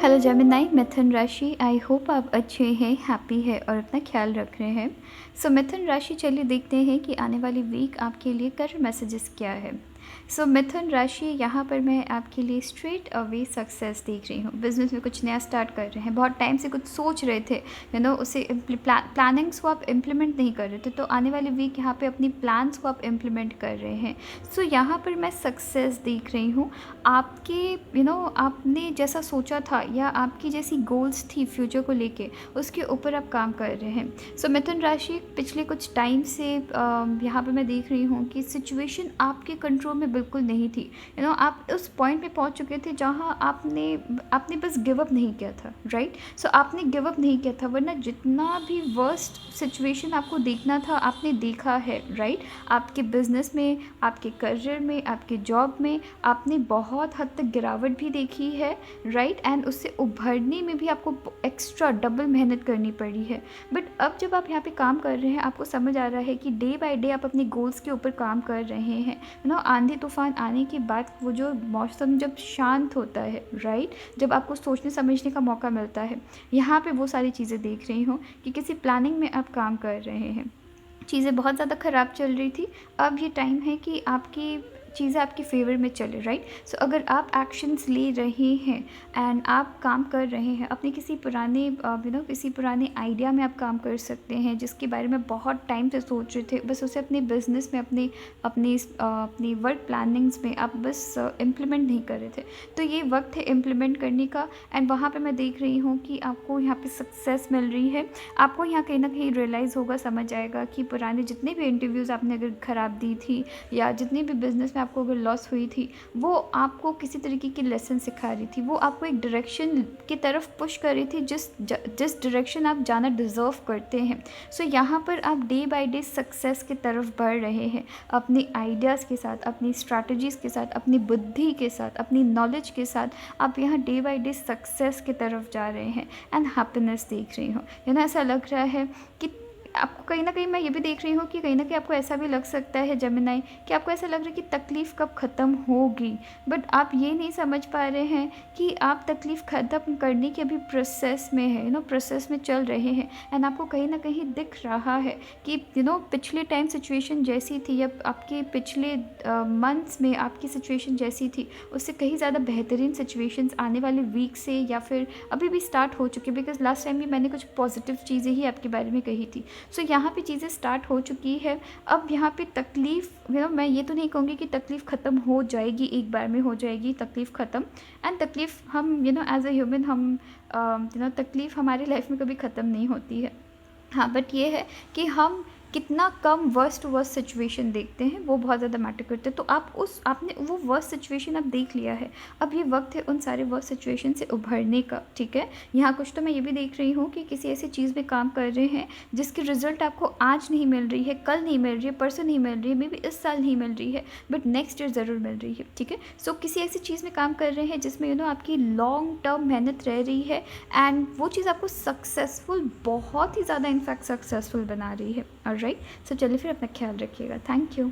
Hello Gemini, मिथुन राशि। I hope आप अच्छे हैं, हैप्पी है और अपना ख्याल रख रहे हैं। मिथुन राशि, चलिए देखते हैं कि आने वाली वीक आपके लिए करंट मैसेजेस क्या है। मिथुन राशि, यहाँ पर मैं आपके लिए स्ट्रेट अवे सक्सेस देख रही हूँ। बिजनेस में कुछ नया स्टार्ट कर रहे हैं, बहुत टाइम से कुछ सोच रहे थे, उसे प्लानिंग्स को आप इम्प्लीमेंट नहीं कर रहे थे, तो आने वाली वीक यहाँ पे अपनी प्लान्स को आप इम्प्लीमेंट कर रहे हैं। यहाँ पर मैं सक्सेस देख रही हूँ। आपके आपने जैसा सोचा था या आपकी जैसी गोल्स थी फ्यूचर को लेके, उसके ऊपर आप काम कर रहे हैं। मिथुन राशि, पिछले कुछ टाइम से यहाँ पे मैं देख रही हूँ कि सिचुएशन आपके कंट्रोल में बिल्कुल नहीं थी। आप उस पॉइंट पे पहुँच चुके थे जहाँ आपने आपने बस गिव अप नहीं किया था, राइट। आपने गिव अप नहीं किया था, वरना जितना भी वर्स्ट सिचुएशन आपको देखना था आपने देखा है, राइट। आपके बिजनेस में, आपके करियर में, आपके जॉब में आपने बहुत हद तक गिरावट भी देखी है, राइट। एंड उससे उभरने में भी आपको एक्स्ट्रा डबल मेहनत करनी पड़ी है। बट अब जब आप यहाँ पे काम कर रहे हैं, आपको समझ आ रहा है कि डे बाय डे आप अपने गोल्स के ऊपर काम कर रहे हैं। आंधी तूफान आने के बाद वो जो मौसम जब शांत होता है, राइट, जब आपको सोचने समझने का मौका मिलता है, यहाँ पे वो सारी चीज़ें देख रही हूँ कि किसी प्लानिंग में आप काम कर रहे हैं। चीज़ें बहुत ज़्यादा ख़राब चल रही थी, अब ये टाइम है कि आपकी चीज़ें आपके फेवर में चले, राइट। अगर आप एक्शंस ले रहे हैं एंड आप काम कर रहे हैं अपने किसी पुराने किसी पुराने आइडिया में, आप काम कर सकते हैं जिसके बारे में बहुत टाइम से सोच रहे थे, बस उसे अपने बिजनेस में, अपनी वर्क प्लानिंग्स में आप बस इम्प्लीमेंट नहीं कर रहे थे। तो ये वक्त है इम्प्लीमेंट करने का। एंड वहाँ पे मैं देख रही हूँ कि आपको यहाँ पे सक्सेस मिल रही है। आपको यहाँ कहीं ना कहीं रियलाइज़ होगा, समझ आएगा कि पुराने जितने भी इंटरव्यूज़ आपने अगर ख़राब दी थी या जितने भी बिज़नेस में आपको अगर लॉस हुई थी, वो आपको किसी तरीके की लेसन सिखा रही थी, वो आपको एक डायरेक्शन की तरफ पुश कर रही थी जिस डायरेक्शन आप जाना डिज़र्व करते हैं। यहाँ पर आप डे बाय डे सक्सेस की तरफ बढ़ रहे हैं, अपने आइडियाज़ के साथ, अपनी स्ट्रैटेजीज़ के साथ, अपनी बुद्धि के साथ, अपनी नॉलेज के साथ आप यहाँ डे बाय डे सक्सेस की तरफ जा रहे हैं एंड हैप्पीनेस देख रही हूँ। ऐसा लग रहा है कि आपको कहीं ना कहीं, मैं ये भी देख रही हूँ कि कहीं ना कहीं आपको ऐसा भी लग सकता है जेमिनाई, कि आपको ऐसा लग रहा है कि तकलीफ़ कब ख़त्म होगी, बट आप ये नहीं समझ पा रहे हैं कि आप तकलीफ़ ख़त्म करने के अभी प्रोसेस में है, प्रोसेस में चल रहे हैं। एंड आपको कहीं ना कहीं दिख रहा है कि पिछले टाइम सिचुएशन जैसी थी या आपके पिछले मंथ्स में आपकी सिचुएशन जैसी थी, उससे कहीं ज़्यादा बेहतरीन सिचुएशंस आने वाले वीक से या फिर अभी भी स्टार्ट हो चुके, बिकॉज लास्ट टाइम भी मैंने कुछ पॉजिटिव चीज़ें ही आपके बारे में कही थी। यहाँ पे चीज़ें स्टार्ट हो चुकी है। अब यहाँ पे तकलीफ़, मैं ये तो नहीं कहूँगी कि तकलीफ़ ख़त्म हो जाएगी, एक बार में हो जाएगी तकलीफ़ ख़त्म। एंड तकलीफ़ हम एज ए ह्यूमन हम तकलीफ़ हमारी लाइफ में कभी ख़त्म नहीं होती है। हाँ, बट ये है कि हम कितना कम वर्स्ट टू वर्स्ट सिचुएशन देखते हैं, वो बहुत ज़्यादा मैटर करते हैं। तो आपने वो वर्स्ट सिचुएशन अब देख लिया है, अब ये वक्त है उन सारे वर्स्ट सिचुएशन से उभरने का, ठीक है। यहाँ कुछ तो मैं ये भी देख रही हूँ कि किसी ऐसी चीज़ में काम कर रहे हैं जिसकी रिजल्ट आपको आज नहीं मिल रही है, कल नहीं मिल रही है, परसों नहीं मिल रही है, मे बी इस साल नहीं मिल रही है, बट नेक्स्ट ईयर ज़रूर मिल रही है, ठीक है। किसी ऐसी चीज़ में काम कर रहे हैं जिसमें आपकी लॉन्ग टर्म मेहनत रह रही है एंड वो चीज़ आपको सक्सेसफुल, बहुत ही ज़्यादा इनफैक्ट सक्सेसफुल बना रही है। ऑलराइट, चलिए फिर अपना ख्याल रखिएगा। Thank you.